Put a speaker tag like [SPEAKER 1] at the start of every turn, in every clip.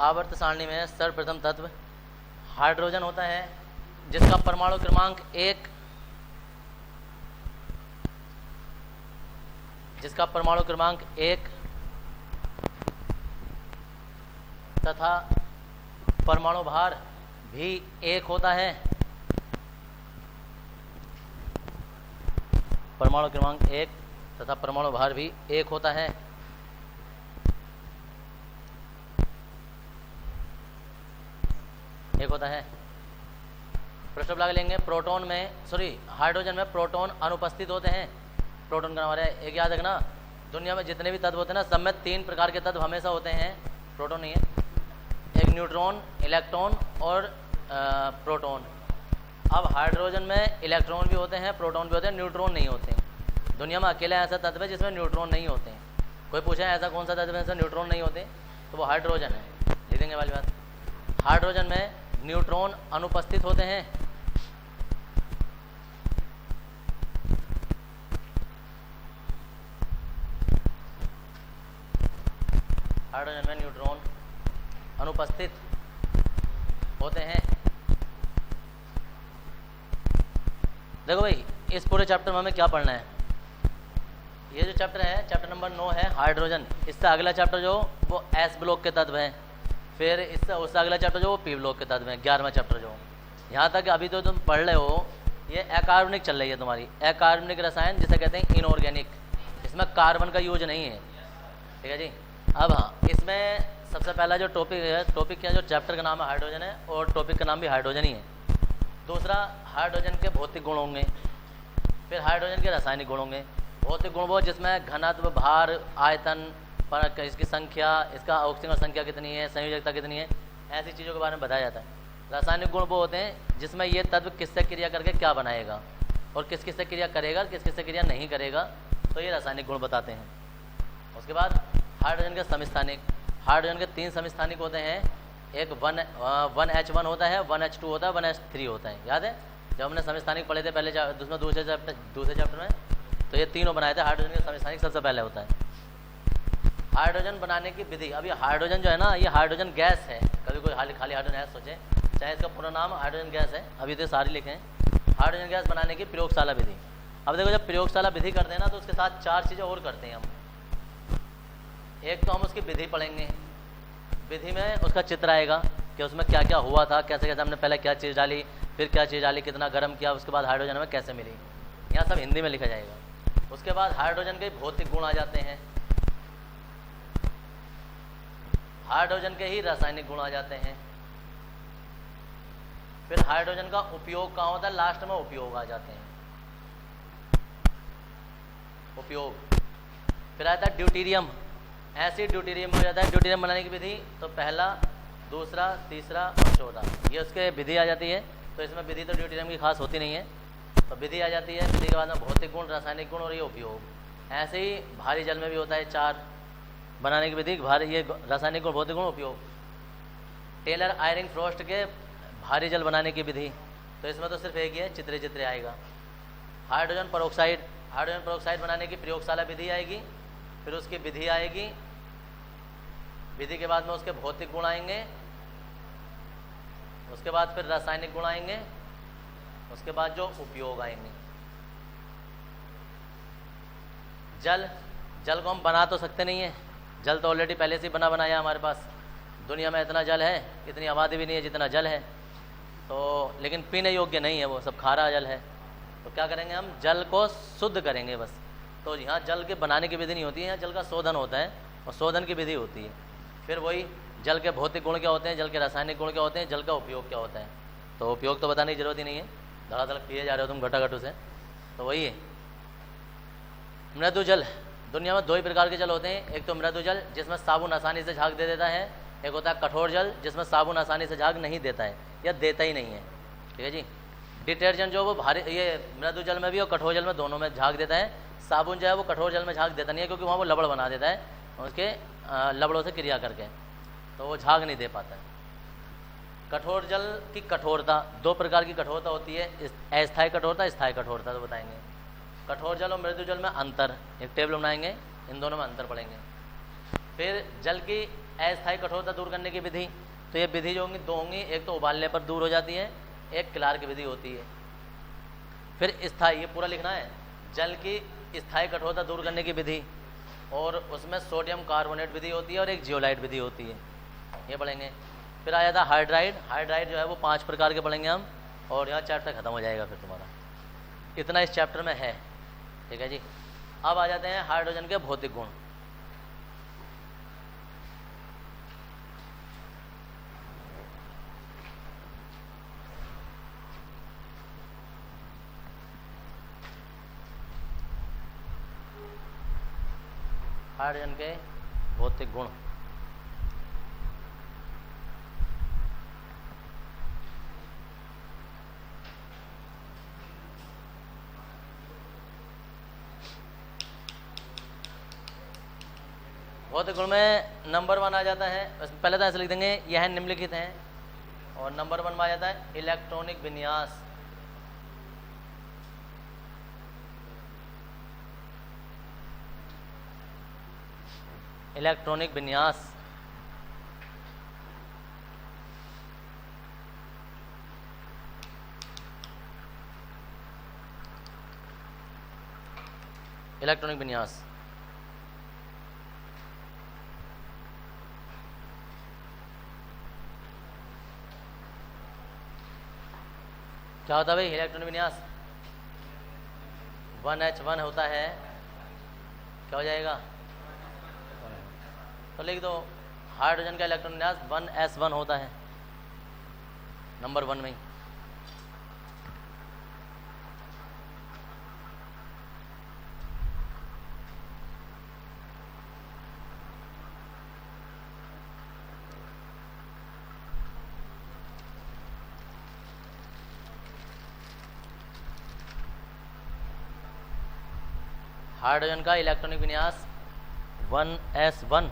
[SPEAKER 1] आवर्त सारणी में सर्वप्रथम तत्व हाइड्रोजन होता है, जिसका परमाणु क्रमांक 1 तथा परमाणु भार भी 1 होता है। परमाणु क्रमांक 1 तथा परमाणु भार भी 1 होता है। प्रश्न लगा लेंगे। हाइड्रोजन में प्रोटॉन अनुपस्थित होते हैं। प्रोटॉन का हमारे एक याद रखना, दुनिया में जितने भी तत्व होते हैं ना, सब में 3 प्रकार के तत्व हमेशा होते हैं, प्रोटॉन नहीं है। एक न्यूट्रॉन, इलेक्ट्रॉन और प्रोटॉन। अब हाइड्रोजन में इलेक्ट्रॉन भी होते हैं, प्रोटॉन भी होते हैं, न्यूट्रॉन नहीं होते हैं। दुनिया में अकेला ऐसा तत्व है जिसमें न्यूट्रॉन नहीं होते हैं। कोई पूछे ऐसा कौन सा तत्व है जिसमें न्यूट्रॉन नहीं होते, तो वो हाइड्रोजन है। लिख देंगे वाली बात। हाइड्रोजन में न्यूट्रॉन अनुपस्थित होते हैं। हाइड्रोजन में न्यूट्रॉन अनुपस्थित होते हैं। देखो भाई, इस पूरे चैप्टर में हमें क्या पढ़ना है। ये जो चैप्टर है, चैप्टर नंबर 9 है हाइड्रोजन। इससे अगला चैप्टर जो वो एस ब्लॉक के तत्व हैं। फिर इससे उससे अगला चैप्टर जो वो पी ब्लॉक के तत्व हैं, 11वां चैप्टर जो। यहाँ तक अभी तो तुम पढ़ रहे हो, ये अकार्बनिक चल रही है तुम्हारी, अकार्बनिक रसायन, जिसे कहते हैं इनऑर्गेनिक। इसमें कार्बन का यूज नहीं है, ठीक है जी। अब हाँ, इसमें सबसे पहला जो टॉपिक क्या, जो चैप्टर का नाम है हाइड्रोजन है, और टॉपिक का नाम भी हाइड्रोजन ही है। दूसरा, हाइड्रोजन के भौतिक गुण होंगे। फिर हाइड्रोजन के रासायनिक गुण होंगे। भौतिक गुण वो जिसमें घनत्व, भार, आयतन, पर इसकी संख्या, इसका ऑक्सीजन संख्या कितनी है, संयोजकता कितनी है, ऐसी चीज़ों के बारे में बताया जाता है। रासायनिक गुण वो होते हैं जिसमें ये तत्व किससे क्रिया करके क्या बनाएगा, और किस किस से क्रिया करेगा, किस किस से क्रिया नहीं करेगा, तो ये रासायनिक गुण बताते हैं। उसके बाद हाइड्रोजन के समस्थानिक। हाइड्रोजन के 3 समस्थानिक होते हैं। एक 1H1 होता है, 1H2 होता है, 1H3 होता है। याद है जब हमने समस्थानिक पढ़े थे पहले दूसरे चैप्टर में, तो ये तीनों बनाए थे। हाइड्रोजन के समस्थानिक सबसे पहले होता है। हाइड्रोजन बनाने की विधि। अभी हाइड्रोजन जो है ना, ये हाइड्रोजन गैस है। कभी कोई खाली हाइड्रोजन गैस सोचे, चाहे इसका पूरा नाम हाइड्रोजन गैस है, अभी तो सारे लिखे हैं। हाइड्रोजन गैस बनाने की प्रयोगशाला विधि। अब देखो, जब प्रयोगशाला विधि करते हैं ना, तो उसके साथ 4 चीज़ें और करते हैं हम। एक तो हम उसकी विधि पढ़ेंगे। विधि में उसका चित्र आएगा कि उसमें क्या क्या हुआ था, कैसे कैसे हमने पहले क्या चीज़ डाली, फिर क्या चीज़ डाली, कितना गर्म किया, उसके बाद हाइड्रोजन हमें कैसे मिली, यहाँ सब हिंदी में लिखा जाएगा। उसके बाद हाइड्रोजन के भौतिक गुण आ जाते हैं। हाइड्रोजन के ही रासायनिक गुण आ जाते हैं। फिर हाइड्रोजन का उपयोग कहाँ होता है, लास्ट में उपयोग आ जाते हैं। उपयोग। फिर आता है ड्यूटेरियम। ऐसे ड्यूटेरियम हो जाता है। ड्यूटेरियम बनाने की विधि तो पहला, दूसरा, तीसरा और चौथा, ये उसके विधि आ जाती है। तो इसमें विधि तो ड्यूटेरियम की खास होती नहीं है, तो विधि आ जाती है। विधि के बाद में भौतिक गुण, रासायनिक गुण और ये उपयोग। ऐसे ही भारी जल में भी होता है 4 बनाने की विधि, भारी, ये रासायनिक गुण, भौतिक गुण, उपयोग। टेलर आयरिंग फ्रोस्ट के भारी जल बनाने की विधि, तो इसमें तो सिर्फ एक ही है, चित्रे आएगा। Hydrogen peroxide. हाइड्रोजन पेरोक्साइड बनाने की प्रयोगशाला विधि आएगी। फिर उसकी विधि आएगी। विधि के बाद में उसके भौतिक गुण आएंगे। उसके बाद फिर रासायनिक गुण आएंगे। उसके बाद जो उपयोग आएंगे। जल को हम बना तो सकते नहीं है, जल तो ऑलरेडी पहले से बना बनाया हमारे पास। दुनिया में इतना जल है, इतनी आबादी भी नहीं है जितना जल है, तो लेकिन पीने योग्य नहीं है, वो सब खारा जल है। तो क्या करेंगे हम, जल को शुद्ध करेंगे बस। तो यहाँ जल के बनाने की विधि नहीं होती है, यहाँ जल का शोधन होता है, और शोधन की विधि होती है। फिर वही जल के भौतिक गुण क्या होते हैं, जल के रासायनिक गुण क्या होते हैं, जल का उपयोग क्या होता है। तो उपयोग तो बताने की जरूरत ही नहीं है, धड़ाधड़ पिए जा रहे हो तुम घटाघटू से। तो वही है मृदु जल। दुनिया में 2 ही प्रकार के जल होते हैं। एक तो मृदु जल, जिसमें साबुन आसानी से झाग दे देता है। एक होता है कठोर जल, जिसमें साबुन आसानी से झाग नहीं देता है, या देता ही नहीं है, ठीक है जी। डिटर्जेंट जो वो भारी, ये मृदु जल में भी और कठोर जल में दोनों में झाग देता है। साबुन जो है वो कठोर जल में झाग देता नहीं है, क्योंकि वहाँ वो लबड़ बना देता है उसके लबड़ों से क्रिया करके, तो वो झाग नहीं दे पाता है। कठोर जल की कठोरता, 2 प्रकार की कठोरता होती है, अस्थायी कठोरता, स्थायी कठोरता। तो बताएंगे कठोर जल और मृदु जल में अंतर, एक टेबल बनाएंगे, इन दोनों में अंतर पढ़ेंगे। फिर जल की अस्थायी कठोरता दूर करने की विधि, तो ये विधि जो होंगी दो होंगी, एक तो उबालने पर दूर हो जाती है, एक क्लार्क विधि होती है। फिर स्थायी, ये पूरा लिखना है, जल की स्थायी कठोरता दूर करने की विधि, और उसमें सोडियम कार्बोनेट विधि होती है और एक जियोलाइट विधि होती है, ये पढ़ेंगे। फिर आ जाता है हाइड्राइड। हाइड्राइड जो है वो 5 प्रकार के पढ़ेंगे हम, और यहाँ चैप्टर खत्म हो जाएगा फिर तुम्हारा। इतना इस चैप्टर में है, ठीक है जी। अब आ जाते हैं हाइड्रोजन के भौतिक गुण। हाइड्रोजन के भौतिक गुण। भौतिक गुण में नंबर 1 आ जाता है, पहले तो ऐसे लिख देंगे यह निम्नलिखित हैं, और नंबर 1 में आ जाता है इलेक्ट्रॉनिक विन्यास। इलेक्ट्रॉनिक विन्यास। इलेक्ट्रॉनिक विन्यास क्या होता है भाई? इलेक्ट्रॉनिक विन्यास 1H1 होता है, क्या हो जाएगा? तो लिख दो हाइड्रोजन का इलेक्ट्रॉन विन्यास 1s1 होता है, नंबर 1 में ही। हाइड्रोजन का इलेक्ट्रॉनिक विन्यास 1s1।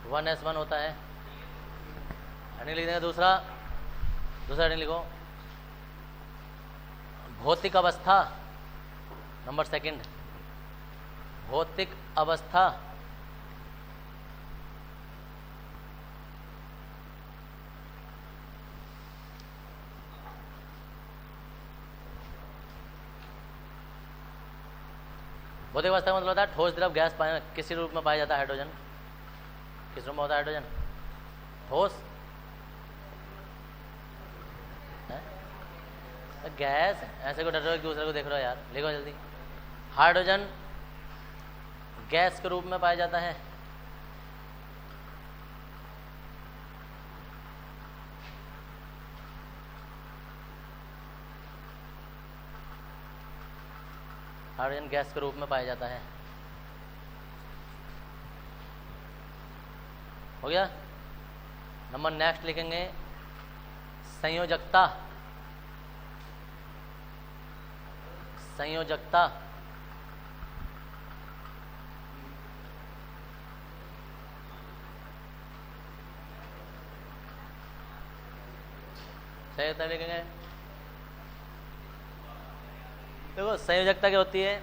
[SPEAKER 1] वन एस वन होता है। हेडिंग लिख देंगे दूसरा हेडिंग लिखो भौतिक अवस्था, नंबर 2 भौतिक अवस्था। भौतिक अवस्था का मतलब होता है ठोस द्रव गैस किसी रूप में पाया जाता है हाइड्रोजन। किस रूप में होता है हाइड्रोजन? ठोस है? गैस। ऐसे को डर रहे हो, एक दूसरे को देख रहे हो यार, लिखो जल्दी। हाइड्रोजन गैस के रूप में पाया जाता है। हाइड्रोजन गैस के रूप में पाया जाता है। हो गया। नंबर नेक्स्ट लिखेंगे संयोजकता। संयोजकता संयोजकता लिखेंगे। देखो संयोजकता क्या होती है?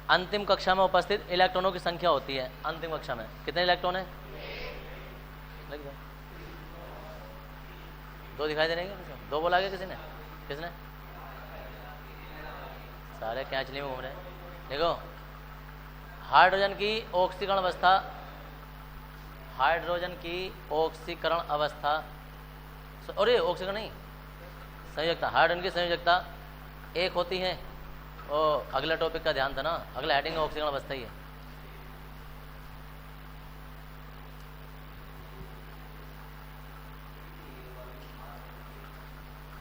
[SPEAKER 1] अंतिम कक्षा में उपस्थित इलेक्ट्रॉनों की संख्या होती है। अंतिम कक्षा में कितने इलेक्ट्रॉन है? लिख दो। 2 दिखाई दे रहे हैं? 2 बोला गया किसी ने? किसने? सारे कैंचली में घूम रहे हैं। देखो हाइड्रोजन की ऑक्सीकरण अवस्था, हाइड्रोजन की ऑक्सीकरण अवस्था, और ये ऑक्सीकरण नहीं, संयोजकता। हाइड्रोजन की संयोजकता 1 होती है। और अगला टॉपिक का ध्यान था ना, अगला हेडिंग ऑक्सीकरण अवस्था ही है।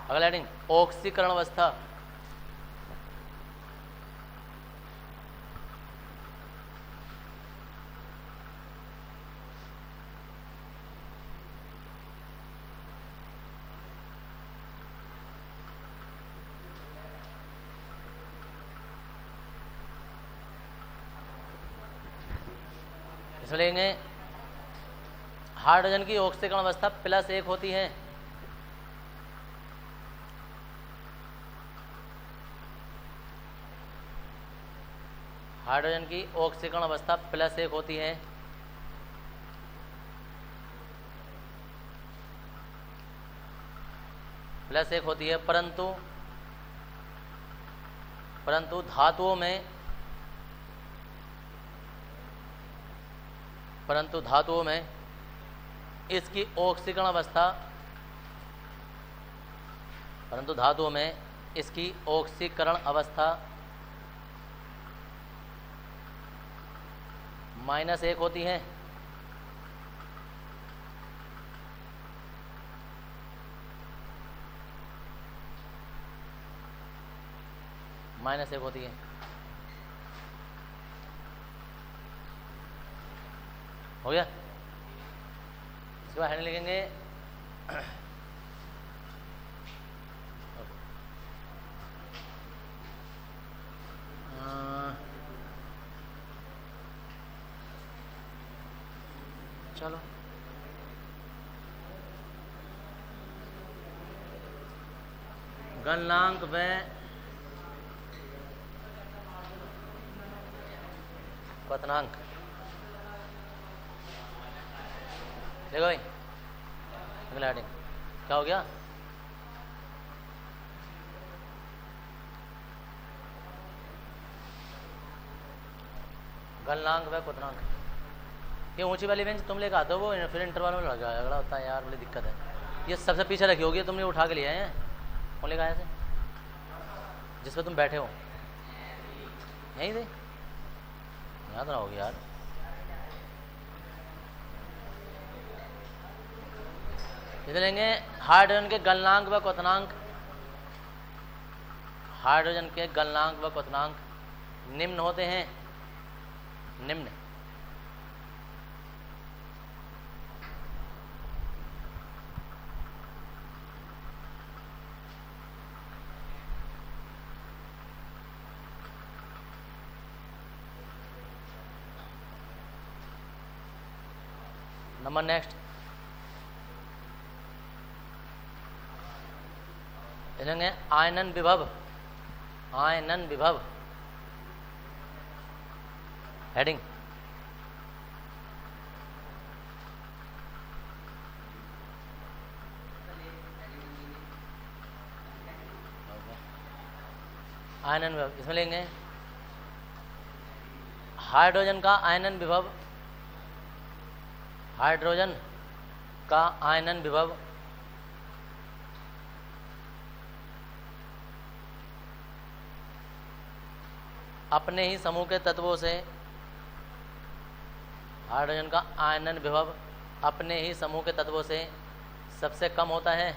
[SPEAKER 1] अगला हेडिंग ऑक्सीकरण अवस्था। इसमें लेंगे हाइड्रोजन की ऑक्सीकरण अवस्था +1 होती है। हाइड्रोजन की ऑक्सीकरण अवस्था +1 होती है। +1 होती है, परंतु धातुओं में इसकी ऑक्सीकरण अवस्था -1 होती है। -1 होती है। हो गया। इसके बाद हैंडल लिखेंगे चलो गलनांक व क्वथनांक। देखो भाई अगला हेडिंग क्या हो गया? गलनांक व क्वथनांक। ये ऊंची वाली बेंच तुम लेकर आते हो, वो फिर इंटरवल में लगा झगड़ा होता है यार, बड़ी दिक्कत है। ये सबसे पीछे रखी होगी, तुमने उठा के लिया है। कौन लेकर आया थे जिस पर तुम बैठे हो? यहीं थे, याद ना होगी यार। इधर लेंगे हाइड्रोजन के गलनांक व क्वथनांक। हाइड्रोजन के गलनांक व क्वथनांक निम्न होते हैं। निम्न नंबर नेक्स्ट लेंगे आयनन विभव। आयनन विभव हेडिंग। आयनन विभव इसमें लेंगे हाइड्रोजन का आयनन विभव। हाइड्रोजन का आयनन विभव अपने ही समूह के तत्वों से, हाइड्रोजन का आयनन विभव अपने ही समूह के तत्वों से सबसे कम होता है।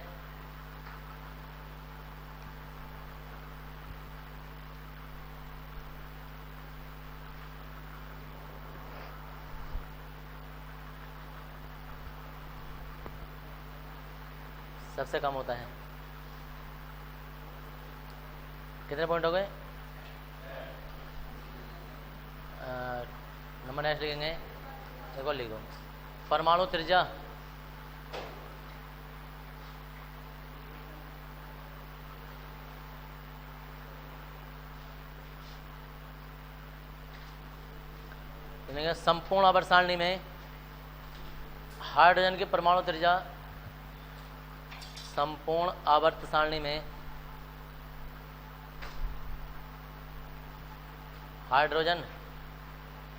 [SPEAKER 1] सबसे कम होता है। कितने पॉइंट हो गए? नंबर नेक्स्ट लिखेंगे, एक और लिख दो। परमाणु त्रिज्या संपूर्ण आवर्त सारणी में हाइड्रोजन की परमाणु त्रिज्या, संपूर्ण आवर्त सारणी में हाइड्रोजन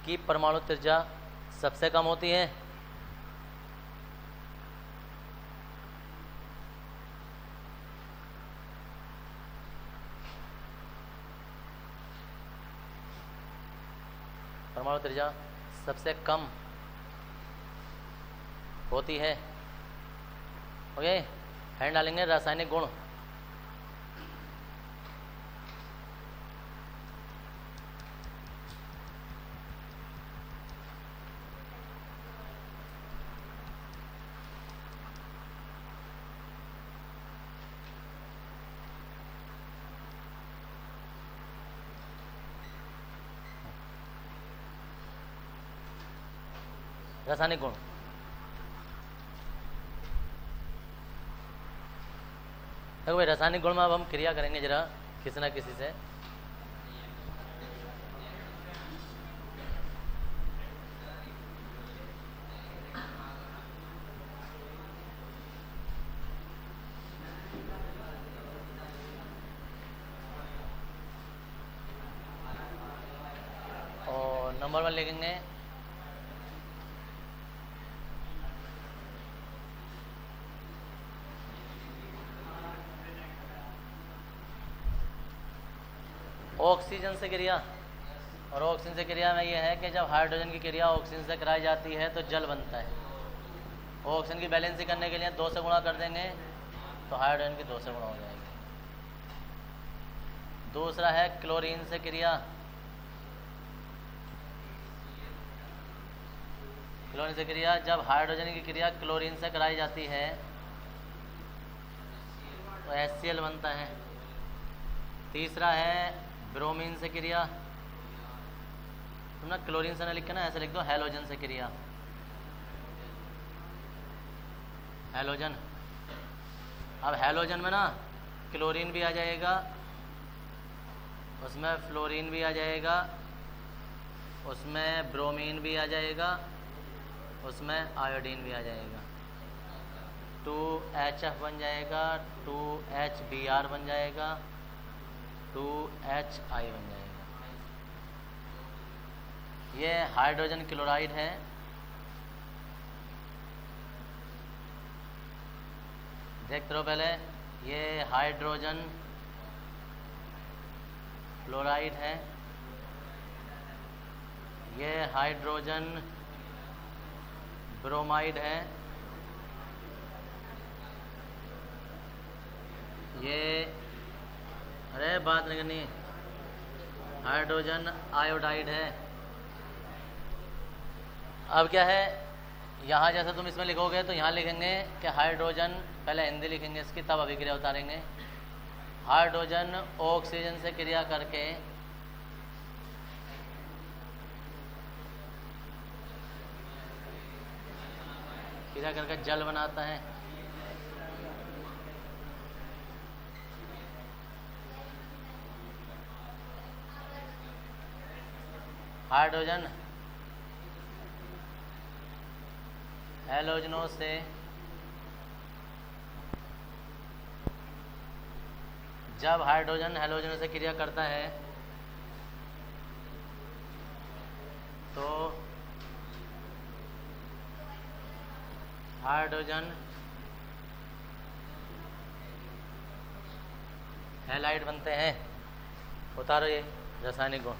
[SPEAKER 1] की परमाणु त्रिज्या सबसे कम होती है। परमाणु त्रिज्या सबसे कम होती है। ओके, हैंड डालेंगे रासायनिक गुण। रासायनिक गुण। देखो भाई रासायनिक गुण में अब हम क्रिया करेंगे जरा किसी ना किसी से। और नंबर 1 लिखेंगे ऑक्सीजन से क्रिया। और ऑक्सीजन से क्रिया में यह है कि जब हाइड्रोजन की क्रिया ऑक्सीजन से कराई जाती है तो जल बनता है। ऑक्सीजन की बैलेंसिंग करने के लिए 2 से गुणा कर देंगे तो हाइड्रोजन की 2 से गुणा हो जाएगी। दूसरा है क्लोरीन से क्रिया। क्लोरीन से क्रिया जब हाइड्रोजन की क्रिया क्लोरीन से कराई जाती है तो HCl बनता है। तीसरा है ब्रोमीन से क्रिया। तुम ना क्लोरीन से ना लिख के ना ऐसे लिख दो हैलोजन से क्रिया। हैलोजन। अब हैलोजन में ना क्लोरीन भी आ जाएगा, उसमें फ्लोरीन भी आ जाएगा, उसमें ब्रोमीन भी आ जाएगा, उसमें आयोडीन भी आ जाएगा। 2HF बन जाएगा, 2HBr बन जाएगा, 2HI बन जाएगा। ये हाइड्रोजन क्लोराइड है। देखते रहो पहले, ये हाइड्रोजन क्लोराइड है, ये हाइड्रोजन ब्रोमाइड है, ये अरे बात नहीं करनी, हाइड्रोजन आयोडाइड है। अब क्या है, यहाँ जैसे तुम इसमें लिखोगे तो यहाँ लिखेंगे कि हाइड्रोजन, पहले हिंदी लिखेंगे इसकी तब अभिक्रिया उतारेंगे। हाइड्रोजन ऑक्सीजन से क्रिया करके जल बनाता है। हाइड्रोजन हैलोजनों से जब हाइड्रोजन हैलोजनों से क्रिया करता है तो हाइड्रोजन हैलाइड बनते हैं। उतारो ये रासायनिक गुण।